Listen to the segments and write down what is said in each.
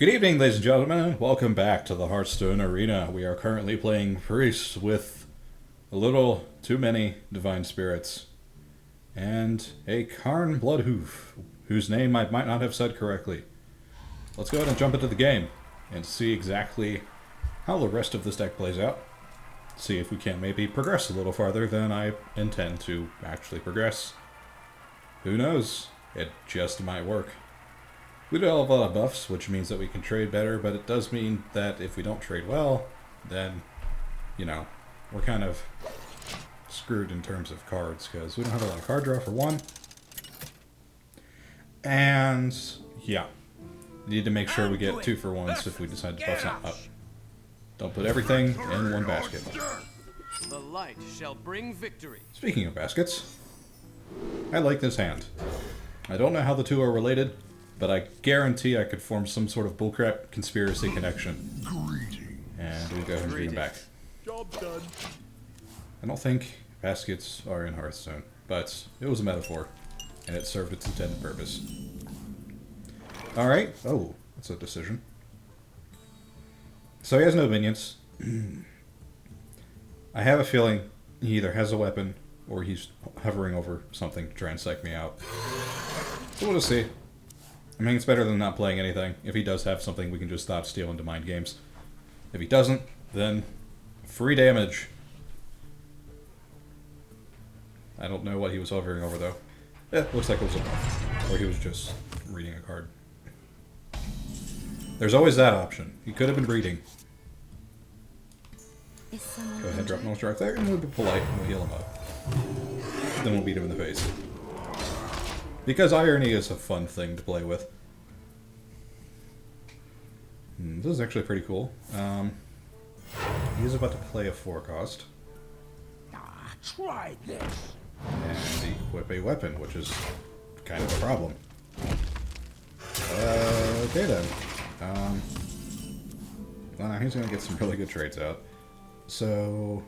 Good evening, ladies and gentlemen. Welcome back to the Hearthstone Arena. We are currently playing priests with a little too many divine spirits and a Karn Bloodhoof, whose name I might not have said correctly. Let's go ahead and jump into the game and see exactly how the rest of this deck plays out. See if we can maybe progress a little farther than I intend to actually progress. Who knows? It just might work. We do have a lot of buffs, which means that we can trade better, but it does mean that if we don't trade well, then, you know, we're kind of screwed in terms of cards, because we don't have a lot of card draw for one. And, yeah, need to make sure we get 2-for-1s if we decide to buff something up. Don't put everything in one basket. The light shall bring victory. Speaking of baskets, I like this hand. I don't know how the two are related, but I guarantee I could form some sort of bullcrap conspiracy connection. And we'll go ahead and bring them back. Job done. I don't think baskets are in Hearthstone, but it was a metaphor, and it served its intended purpose. Alright. Oh, that's a decision. So he has no minions. I have a feeling he either has a weapon, or he's hovering over something to try and psych me out. So we'll just see. I mean, it's better than not playing anything. If he does have something, we can just stop stealing to mind games. If he doesn't, then free damage. I don't know what he was hovering over, though. Yeah, looks like it was a buff. Or he was just reading a card. There's always that option. He could have been reading. Go ahead, drop no strike there, and we'll be polite, and we'll heal him up. Then we'll beat him in the face. Because irony is a fun thing to play with. This is actually pretty cool. He's about to play a 4-cost. Try this. And equip a weapon, which is kind of a problem. Okay then. Well, now he's going to get some really good trades out. So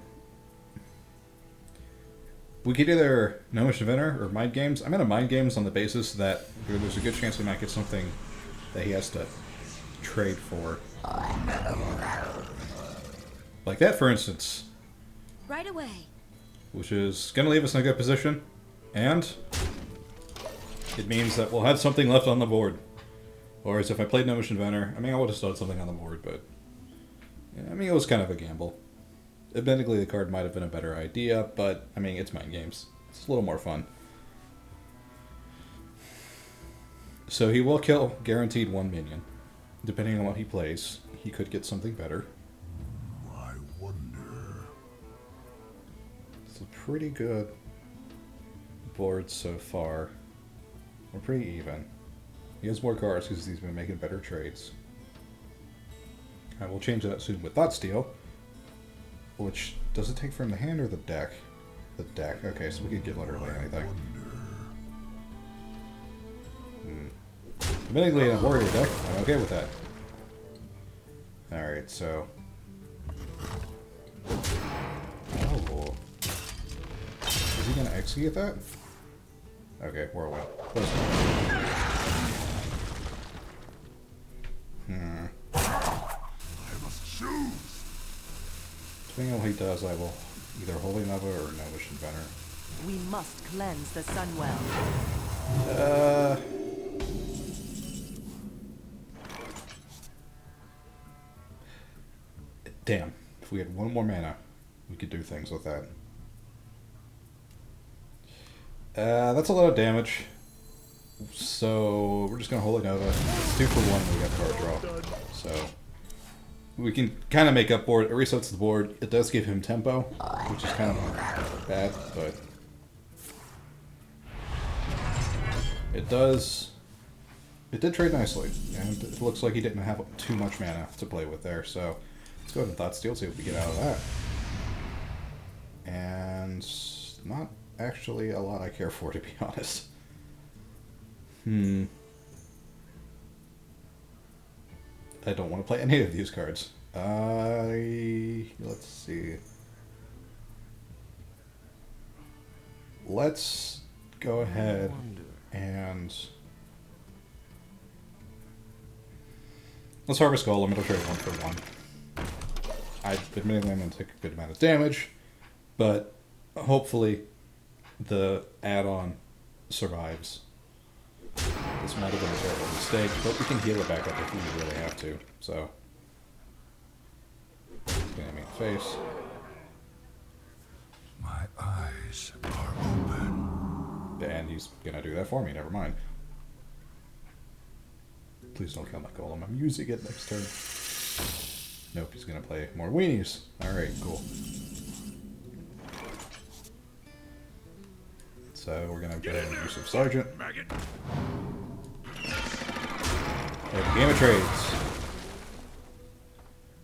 we could either Gnomish Inventor or Mind Games. I'm gonna Mind Games on the basis that there's a good chance we might get something that he has to trade for. Like that, for instance. Right away. Which is gonna leave us in a good position. And it means that we'll have something left on the board. Whereas if I played Gnomish Inventor, I mean, I would have still had something on the board, but yeah, I mean, it was kind of a gamble. Admittedly, the card might have been a better idea, but, I mean, it's Mind Games. It's a little more fun. So he will kill guaranteed one minion. Depending on what he plays, he could get something better. I wonder. It's a pretty good board so far. We're pretty even. He has more cards because he's been making better trades. I will change that soon with Thoughtsteal. Which, does it take from the hand or the deck? The deck. Okay, so we could get literally anything. Admittedly, in a warrior deck, I'm okay with that. Alright, so... Oh. Is he going to execute that? Okay, whirlwind. Close enough. I must choose. Depending on what he does, I will either Holy Nova or Gnomish Inventor. We must cleanse the Sunwell. Damn. If we had one more mana, we could do things with that. That's a lot of damage. So, we're just going to Holy Nova. It's 2-for-1 and we got card draw. So, we can kind of make up for it. It resets the board. It does give him tempo, which is kind of bad, but it does. It did trade nicely, and it looks like he didn't have too much mana to play with there. So let's go ahead and Thoughtsteal, see what we get out of that. And not actually a lot I care for, to be honest. I don't want to play any of these cards. Let's see. Let's go ahead and Let's harvest golem. It'll trade 1 for 1. Admittedly, I'm going to take a good amount of damage, but hopefully the add-on survives. This might have been a terrible mistake, but we can heal it back up if we really have to. So, gonna make the face. My eyes are open. And he's gonna do that for me. Never mind. Please don't kill my golem. I'm using it next turn. Nope, he's gonna play more weenies. Alright, cool. So we're gonna go ahead and use some Sergeant. And game of trades.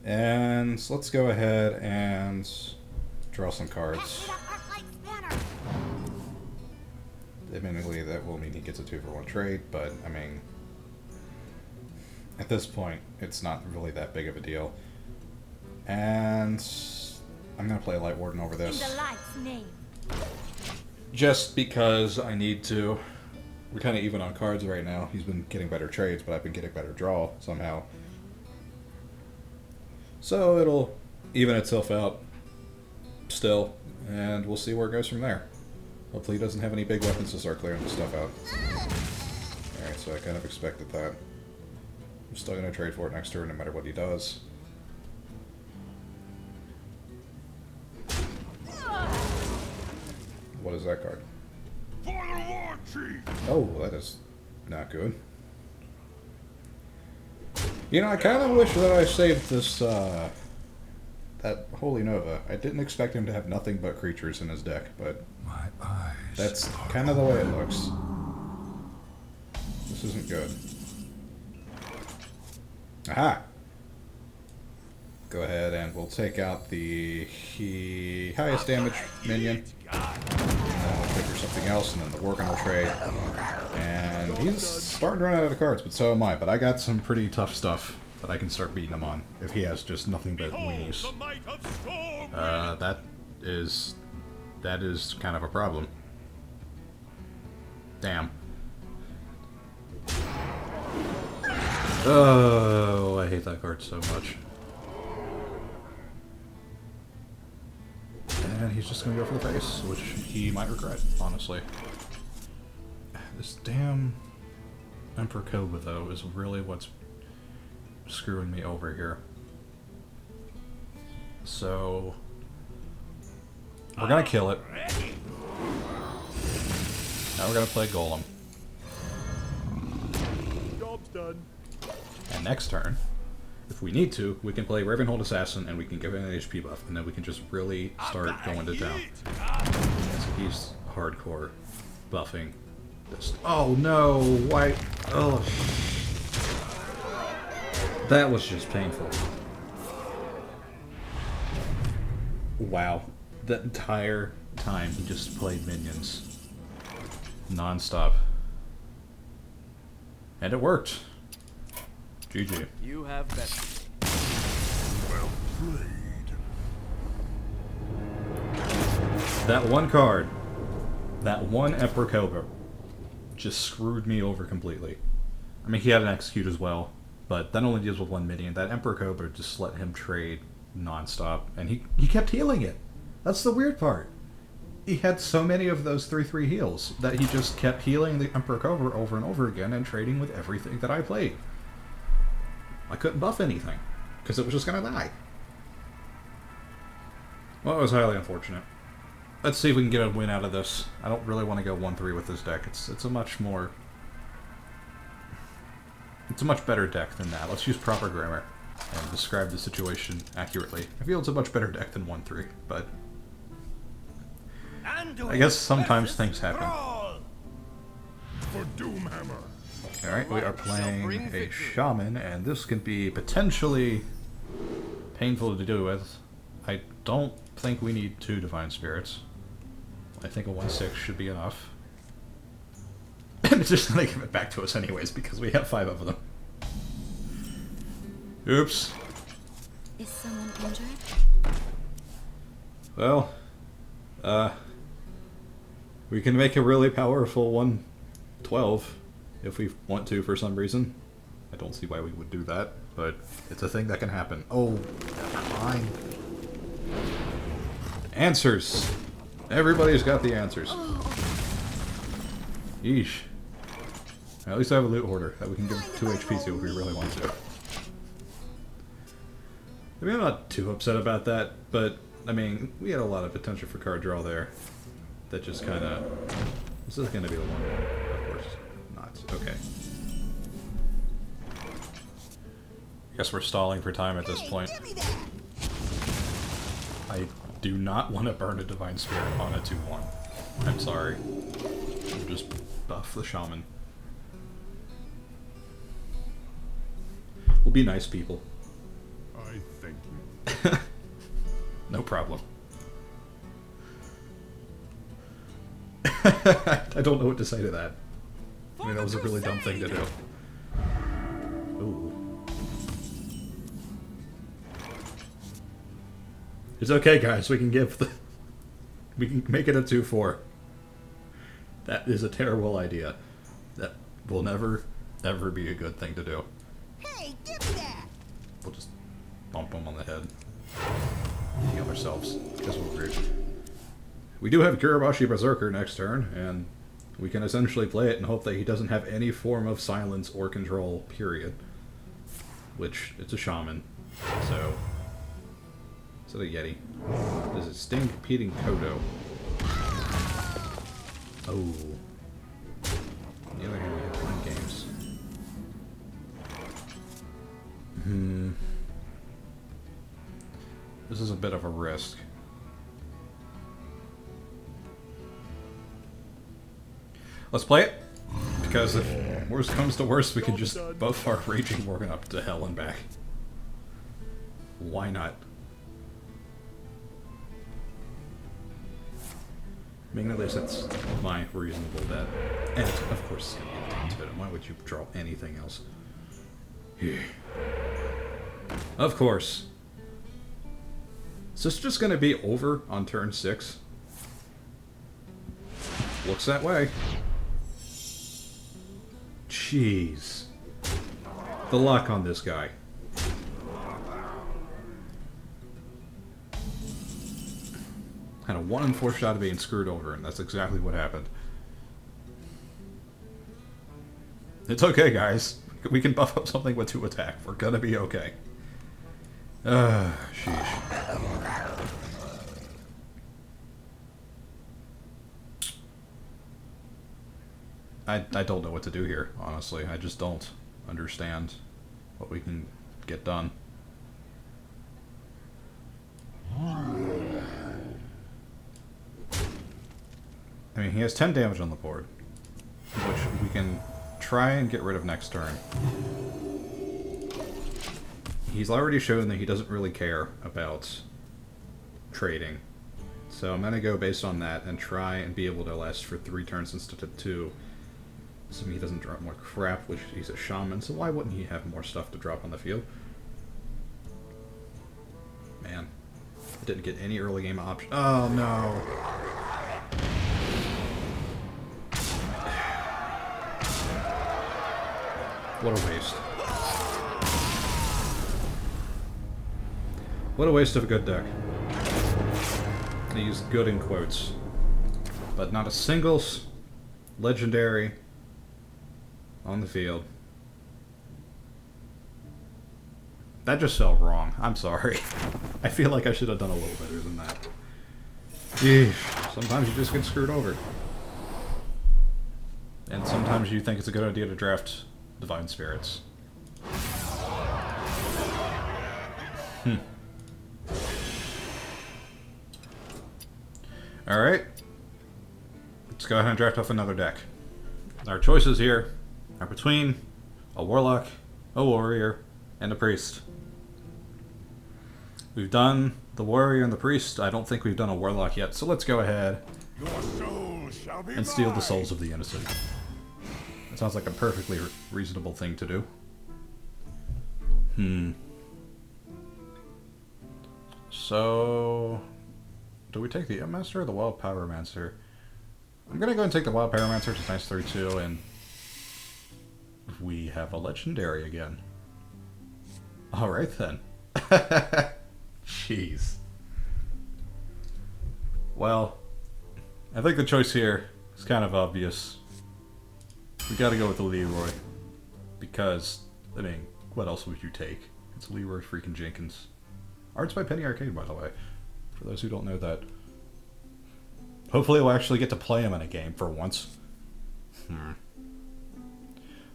And so let's go ahead and draw some cards. Admittedly, that will mean he gets a 2-for-1 trade, but I mean, at this point, it's not really that big of a deal. And I'm gonna play Light Warden over this. In the light's name. Just because I need to. We're kind of even on cards right now. He's been getting better trades, but I've been getting better draw somehow. So it'll even itself out still, and we'll see where it goes from there. Hopefully he doesn't have any big weapons to start clearing this stuff out. Alright, so I kind of expected that. I'm still going to trade for it next turn no matter what he does. What is that card? For the war chief! Oh, that is not good. You know, I kind of wish that I saved this, that Holy Nova. I didn't expect him to have nothing but creatures in his deck, but My eyes that's are kind of the way it looks. This isn't good. Aha! Go ahead and we'll take out the highest damage minion. And then we'll figure something else, and then the Worgen will trade. And he's starting to run out of cards, but so am I. But I got some pretty tough stuff that I can start beating him on if he has just nothing but weenies. That is kind of a problem. Damn. Oh, I hate that card so much. And he's just gonna go for the face, which he might regret, honestly. This damn Emperor Cobra, though, is really what's screwing me over here. So we're gonna kill it. Now we're gonna play Golem. Job's done. And next turn, if we need to, we can play Ravenhold Assassin and we can give it an HP buff, and then we can just really start going to town. So he's hardcore buffing this. Oh no! Why? Oh. That was just painful. Wow. That entire time he just played minions. Non-stop. And it worked. GG. You have bet. Well played. That one card, that one Emperor Cobra, just screwed me over completely. I mean, he had an execute as well, but that only deals with one minion. That Emperor Cobra just let him trade non-stop, and he kept healing it. That's the weird part. He had so many of those 3/3 heals that he just kept healing the Emperor Cobra over and over again and trading with everything that I played. I couldn't buff anything, because it was just going to die. Well, it was highly unfortunate. Let's see if we can get a win out of this. I don't really want to go 1-3 with this deck. It's a much more... It's a much better deck than that. Let's use proper grammar and describe the situation accurately. I feel it's a much better deck than 1-3, but... I guess sometimes things happen. For Doomhammer. Alright, we are playing a Shaman, and this can be potentially painful to do with. I don't think we need 2 Divine Spirits. I think a 1/6 should be enough. And it's just gonna give it back to us anyways, because we have 5 of them. Oops. Is someone injured? Well, we can make a really powerful 1/12 if we want to for some reason. I don't see why we would do that, but it's a thing that can happen. Oh, never mind. Answers! Everybody's got the answers. Yeesh. At least I have a loot hoarder that we can give 2 HP to if we really want to. I mean, I'm not too upset about that, but, I mean, we had a lot of potential for card draw there. That just kind of... This is going to be a long one. Of course not. Okay. Guess we're stalling for time at this point. I do not want to burn a Divine Spirit on a 2-1. I'm sorry. We'll just buff the Shaman. We'll be nice people. I thank you. No problem. I don't know what to say to that. I mean, that was a really dumb thing to do. Ooh. It's okay, guys. We can give the... We can make it a 2-4. That is a terrible idea. That will never, ever be a good thing to do. Hey, give me that! We'll just bump him on the head. Heal ourselves, because we're rude. We do have Kirabashi Berserker next turn, and we can essentially play it and hope that he doesn't have any form of silence or control, period. Which, it's a shaman, so... Is it a Yeti? Does it sting competing Kodo? Oh. On the other hand, we have 1 games. This is a bit of a risk. Let's play it, because if worst comes to worst, we can just buff our Raging Morgan up to hell and back. Why not? I mean, at least that's my reasonable bet. And, of course, it's going to be a Totem. Why would you draw anything else? Of course. Is this just going to be over on turn 6? Looks that way. Jeez. The luck on this guy. Had a 1 in 4 shot of being screwed over, and that's exactly what happened. It's okay, guys. We can buff up something with 2 attack. We're gonna be okay. Sheesh. I don't know what to do here, honestly. I just don't understand what we can get done. I mean, he has 10 damage on the board, which we can try and get rid of next turn. He's already shown that he doesn't really care about trading. So I'm going to go based on that and try and be able to last for 3 turns instead of 2. Assuming he doesn't drop more crap, which he's a shaman, so why wouldn't he have more stuff to drop on the field? Man. Didn't get any early game option. Oh no! What a waste. What a waste of a good deck. I use good in quotes. But not a single legendary on the field. That just felt wrong. I'm sorry. I feel like I should have done a little better than that. Yeesh. Sometimes you just get screwed over. And sometimes you think it's a good idea to draft Divine Spirits. Alright. Let's go ahead and draft off another deck. Our choices here are between a Warlock, a Warrior, and a Priest. We've done the Warrior and the Priest. I don't think we've done a Warlock yet, so let's go ahead and steal the souls of the innocent. That sounds like a perfectly reasonable thing to do. So... do we take the Master or the Wild Pyromancer? I'm gonna go and take the Wild Pyromancer, it's nice 3-2, and we have a Legendary again. Alright then. Jeez. Well, I think the choice here is kind of obvious. We gotta go with the Leroy. Because, I mean, what else would you take? It's Leroy freaking Jenkins. Art's by Penny Arcade, by the way. For those who don't know that. Hopefully we'll actually get to play him in a game for once.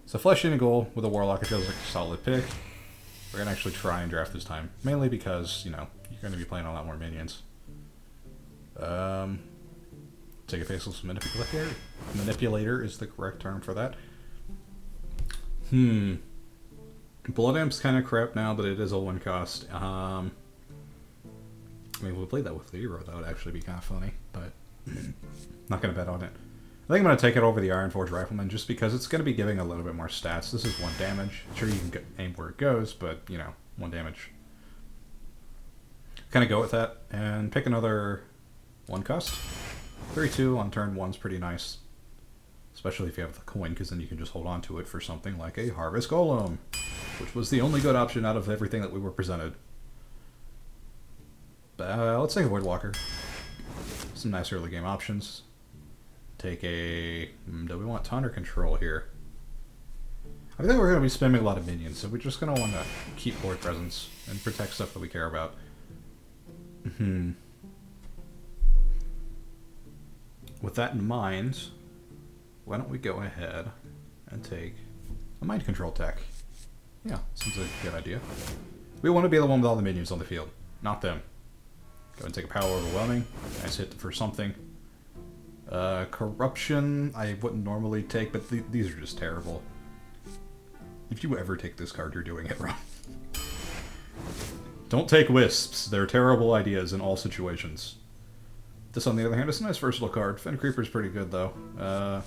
So Flesh-Eating Goal with a Warlock, it feels like a solid pick. We're gonna actually try and draft this time. Mainly because, you know, you're gonna be playing a lot more minions. Take a Faceless Manipulator. Manipulator is the correct term for that. Blood Amp's kind of crap now, but it is a one cost. I mean, if we played that with Leroy, that would actually be kind of funny, but not going to bet on it. I think I'm going to take it over the Ironforge Rifleman just because it's going to be giving a little bit more stats. This is 1 damage. Sure, you can aim where it goes, but, you know, 1 damage. Kind of go with that and pick another 1 cost. 3-2 on turn 1's pretty nice. Especially if you have the coin, because then you can just hold on to it for something like a Harvest Golem, which was the only good option out of everything that we were presented. Let's take a Voidwalker. Some nice early game options. Take a... do we want Taunt or Control here? I think we're going to be spamming a lot of minions, so we're just going to want to keep Board Presence and protect stuff that we care about. With that in mind, why don't we go ahead and take a Mind Control tech? Yeah, seems like a good idea. We want to be the one with all the minions on the field, not them. Go and take a Power Overwhelming. Nice hit for something. Corruption, I wouldn't normally take, but these are just terrible. If you ever take this card, you're doing it wrong. Don't take Wisps. They're terrible ideas in all situations. This, on the other hand, is a nice versatile card. Fen Creeper's pretty good, though.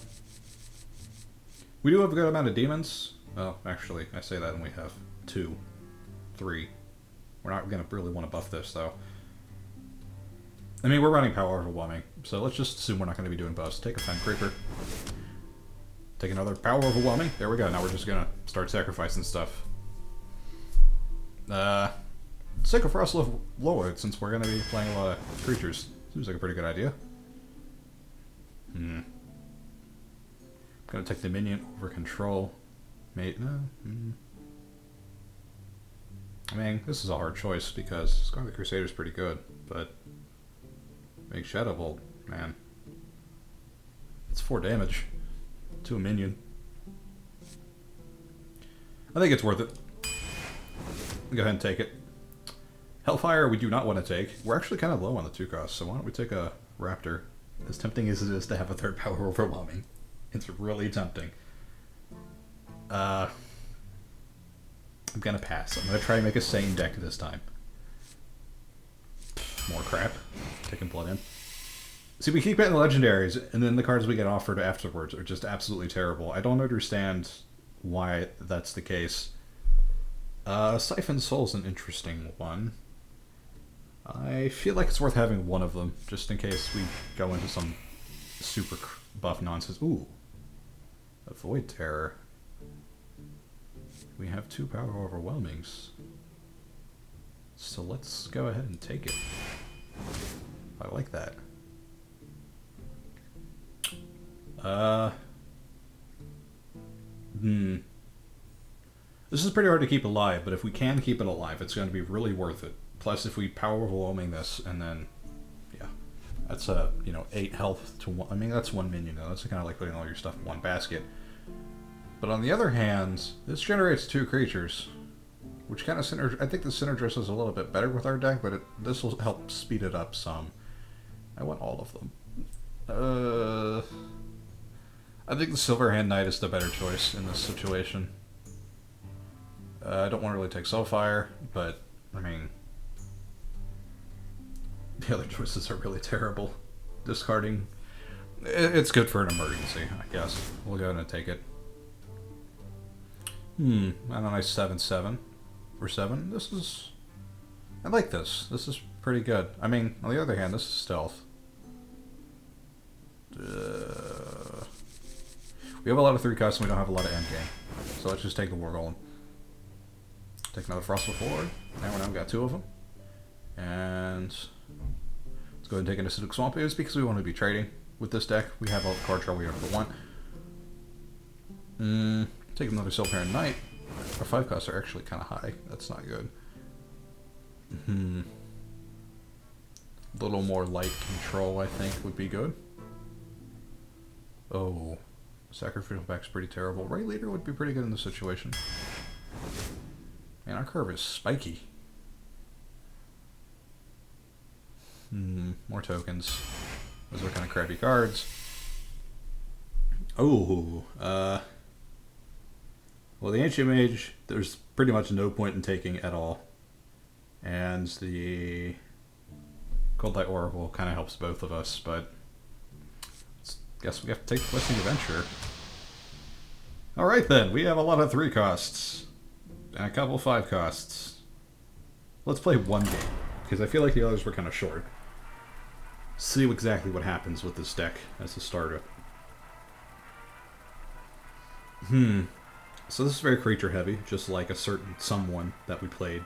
We do have a good amount of demons. Oh, actually, I say that and we have 2. 3. We're not going to really want to buff this, though. I mean, we're running Power Overwhelming, so let's just assume we're not going to be doing buffs. Take a Fen Creeper. Take another Power Overwhelming. There we go. Now we're just going to start sacrificing stuff. Let's take a Frostloaf Lord, since we're going to be playing a lot of creatures. Seems like a pretty good idea. I'm gonna take the minion over Control. Mate, no. I mean, this is a hard choice because Scarlet Crusader's pretty good, but make Shadow Bolt, man. It's 4 damage to a minion. I think it's worth it. Go ahead and take it. Hellfire we do not want to take. We're actually kind of low on the 2 costs, so why don't we take a Raptor? As tempting as it is to have a 3rd Power Overwhelming. It's really tempting. I'm gonna pass. I'm gonna try and make a sane deck this time. More crap. Taking Blood in. See, we keep getting the legendaries, and then the cards we get offered afterwards are just absolutely terrible. I don't understand why that's the case. Siphon Soul's an interesting one. I feel like it's worth having one of them, just in case we go into some super buff nonsense. Ooh. A Void Terror. We have 2 Power Overwhelmings. So let's go ahead and take it. I like that. This is pretty hard to keep alive, but if we can keep it alive, it's going to be really worth it. Plus, if we Power Overwhelming this, and then, yeah, that's 8 health to 1. I mean, that's 1 minion, though. That's kind of like putting all your stuff in one basket. But on the other hand, this generates 2 creatures, which kind of I think the synergizes a little bit better with our deck, but this will help speed it up some. I want all of them. I think the Silverhand Knight is the better choice in this situation. I don't want to really take Soulfire, but, I mean, the other choices are really terrible. Discarding, it's good for an emergency, I guess. We'll go ahead and take it. And a nice 7/7 or 7. This is, I like this. This is pretty good. I mean, on the other hand, this is stealth. We have a lot of 3 costs and we don't have a lot of endgame. So let's just take the War Golem. Take another Frostful forward. Now we've got 2 of them. And let's go ahead and take an Acidic Swamp Ooze because we want to be trading with this deck. We have all the card draw we ever want. Take another Silverhand Knight. Our 5 costs are actually kind of high. That's not good. A little more light control, I think, would be good. Oh, Sacrificial Back's pretty terrible. Right Leader would be pretty good in this situation. Man, our curve is spiky. More tokens. Those are kind of crappy cards. Oh, well, the Ancient Mage, there's pretty much no point in taking at all. And the Cold Light Oracle kind of helps both of us, but guess we have to take the Twisting Adventure. Alright then, we have a lot of 3 costs. And a couple 5 costs. Let's play one game, because I feel like the others were kind of short. See exactly what happens with this deck as a starter. So this is very creature heavy, just like a certain someone that we played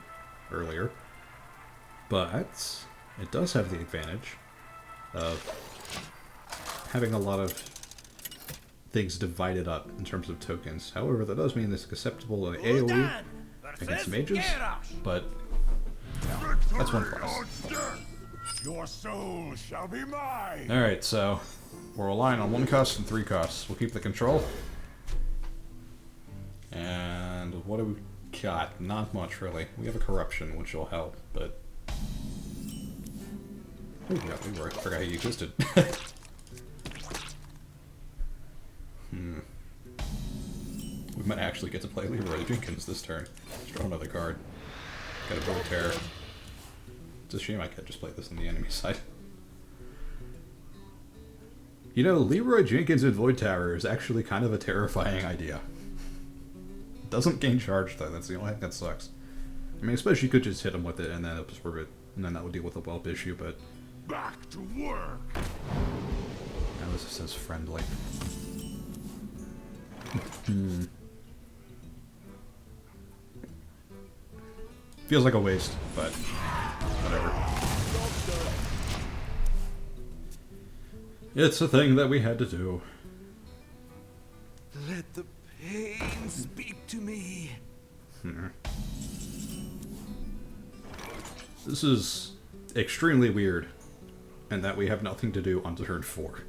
earlier. But it does have the advantage of having a lot of things divided up in terms of tokens. However, that does mean this is acceptable in AoE against mages, but no, that's one plus. Your soul shall be mine. Alright, so we're relying on 1 cost and 3 costs. We'll keep the control. And what do we got? Not much, really. We have a corruption, which will help, but... Oh, yeah, we were. I forgot he existed. We might actually get to play Leroy Jenkins this turn. Let's draw another card. Got a Void Terror. It's a shame I can't just play this on the enemy side. You know, Leroy Jenkins in Void Tower is actually kind of a terrifying idea. Doesn't gain charge though, that's the only thing that sucks. I mean, especially you could just hit him with it and then absorb it, and then that would deal with the whelp issue, but... Back to work. Now this says friendly. Feels like a waste, but whatever. It's a thing that we had to do. Let the pain speak to me. This is extremely weird, and that we have nothing to do on turn 4.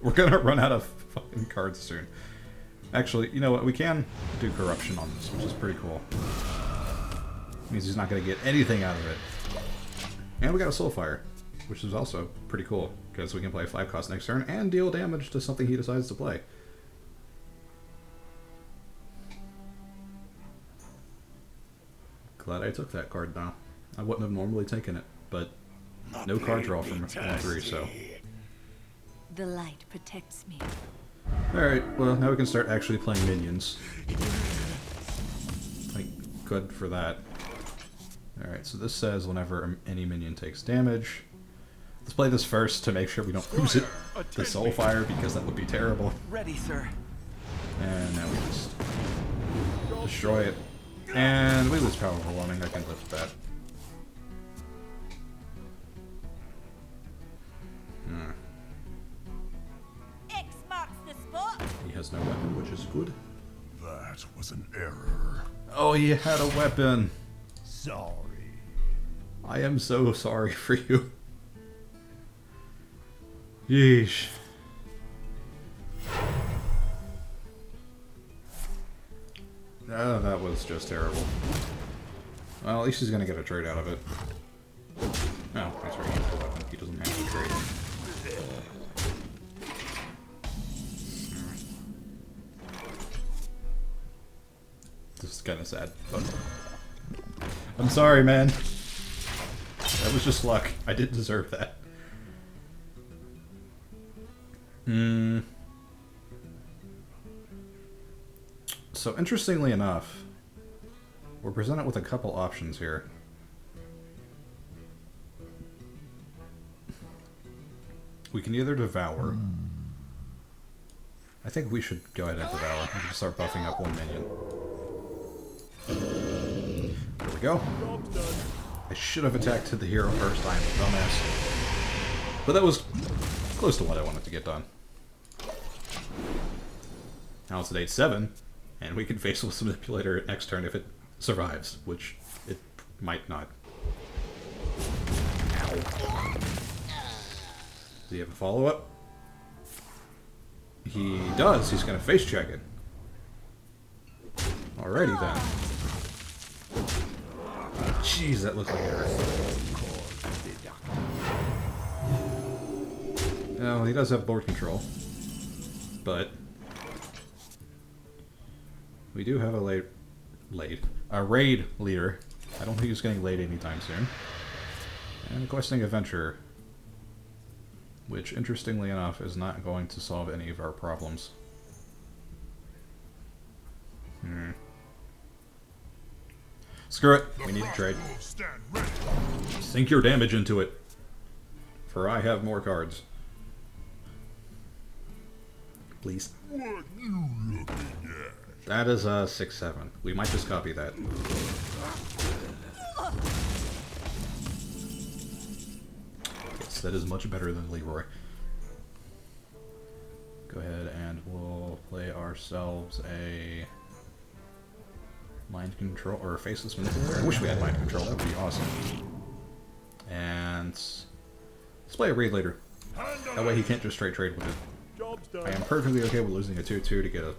We're gonna run out of fucking cards soon. Actually, you know what? We can do corruption on this, which is pretty cool. Means he's not gonna get anything out of it. And we got a Soulfire, which is also pretty cool, because we can play 5 cost next turn and deal damage to something he decides to play. Glad I took that card now. I wouldn't have normally taken it, but no card draw from 3, so... The light protects me. Alright, well, now we can start actually playing minions. Like, good for that. Alright, so this says whenever any minion takes damage. Let's play this first to make sure we don't lose it to Soulfire, because that would be terrible. Ready, sir. And now we just destroy it. And we lose power overwhelming. I can live with that. X marks the spot. He has no weapon, which is good. That was an error. Oh, he had a weapon. Sorry. I am so sorry for you. Yeesh. Oh, that was just terrible. Well, at least he's gonna get a trade out of it. Oh, that's right, he has a weapon. He doesn't have to trade. This is kinda sad, but... I'm sorry, man. That was just luck. I didn't deserve that. So, interestingly enough, we're presented with a couple options here. We can either devour. I think we should go ahead and devour. We can start buffing up one minion. we go. I should have attacked the hero first. I'm a dumbass. But that was close to what I wanted to get done. Now it's at 8-7, and we can face with Manipulator next turn if it survives, which it might not. Ow. Does he have a follow-up? He does. He's going to face check it. Alrighty then. Jeez, that looked like it hurt. No, he does have board control. But we do have a raid leader. I don't think he's getting laid anytime soon. And a questing adventurer, which interestingly enough is not going to solve any of our problems. Screw it. We need to trade. Sink your damage into it. For I have more cards. Please. What you looking at? That is a 6-7. We might just copy that. Yes, that is much better than Leroy. Go ahead and we'll play ourselves a mind control or faceless manipulator. I wish we had mind control. That would be awesome. And let's play a raid later. That way he can't just straight trade with it. I am perfectly okay with losing a 2-2 to get a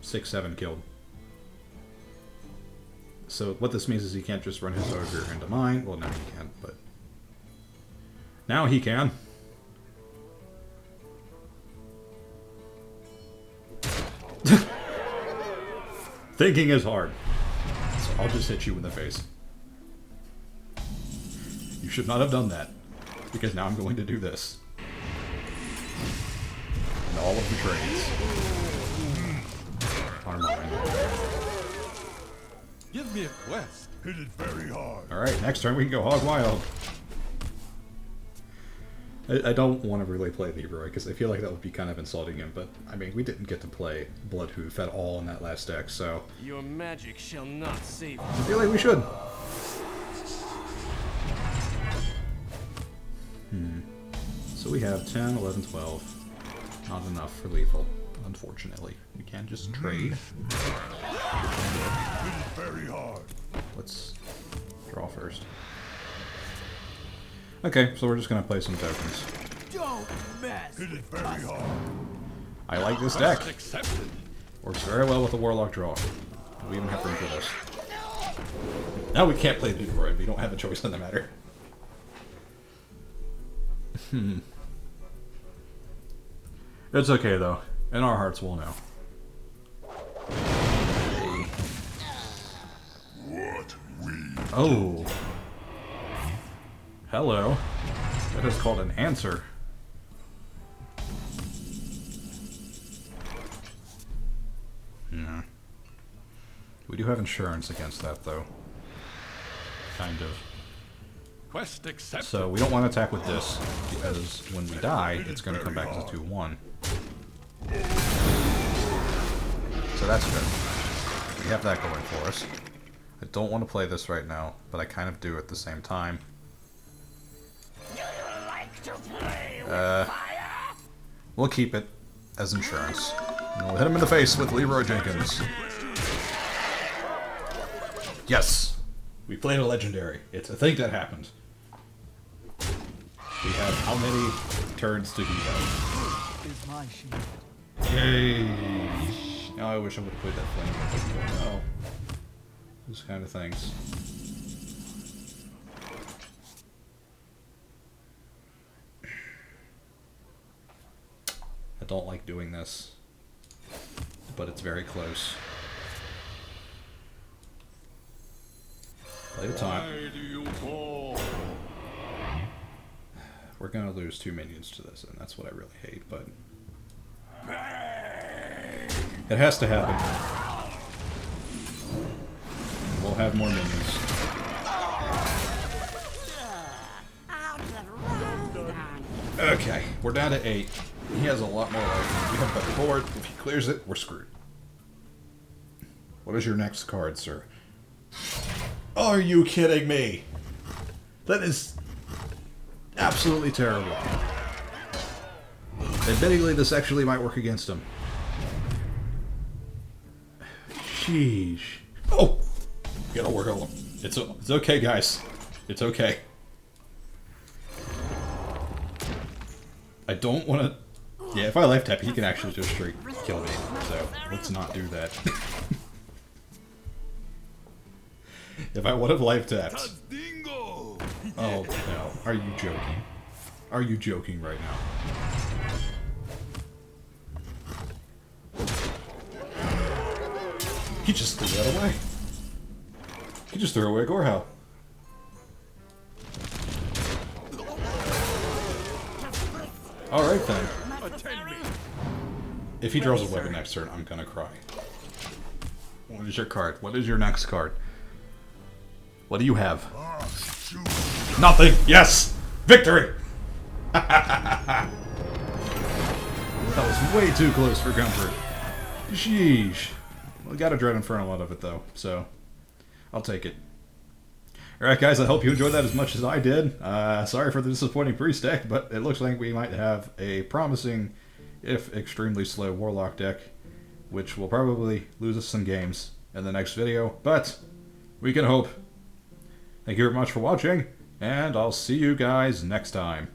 6-7 killed. So what this means is he can't just run his ogre into mine. Well, now he can, but now he can. Thinking is hard. So I'll just hit you in the face. You should not have done that, because now I'm going to do this. And all of the trades are mine. Give me a quest. Hit it very hard. Alright, next turn we can go hog wild. I don't want to really play Leroy, because I feel like that would be kind of insulting him, but, I mean, we didn't get to play Bloodhoof at all in that last deck, so Your magic shall not save I feel like we should. So we have 10, 11, 12. Not enough for lethal, unfortunately. We can't just trade. Hit it very hard. Let's draw first. Okay, so we're just going to play some tokens. Don't mess. Hit it very hard. I like this deck. Accepted. Works very well with the Warlock draw. We even have room for this. Now we can't play Leroy. We don't have a choice in the matter. It's okay though. In our hearts, we'll know. What we Oh. Hello. That is called an answer. Yeah. We do have insurance against that though. Kind of. Quest accepted. So we don't want to attack with this, because when we die, it's going to come back to 2-1. So that's good. We have that going for us. I don't want to play this right now, but I kind of do at the same time. We'll keep it as insurance. And we'll hit him in the face with Leroy Jenkins. Yes! We played a legendary. It's a thing that happened. We have how many turns to do that? Is my shield. Yay! Now I wish I would have played that flame. No. Those kind of things. I don't like doing this, but it's very close. Play the taunt. We're gonna lose 2 minions to this, and that's what I really hate, but it has to happen. We'll have more minions. Okay, we're down to 8. He has a lot more life. We have a better board. If he clears it, we're screwed. What is your next card, sir? Are you kidding me? That is absolutely terrible. Admittingly, this actually might work against him. Sheesh. Oh! Gotta work on him. It's okay, guys. It's okay. I don't want to... Yeah, if I life tap, he can actually just straight kill me. So, let's not do that. If I would have life tapped... Oh, no. Are you joking? Are you joking right now? He just threw that away. He just threw away Gorehau. Alright then. If he draws a weapon next turn, I'm gonna cry. What is your card? What is your next card? What do you have? Nothing! Yes! Victory! That was way too close for comfort. Sheesh. Well, got a Dread Infernal out of it, though, so I'll take it. Alright, guys, I hope you enjoyed that as much as I did. Sorry for the disappointing priest deck, but it looks like we might have a promising, if extremely slow, Warlock deck, which will probably lose us some games in the next video, but we can hope. Thank you very much for watching, and I'll see you guys next time.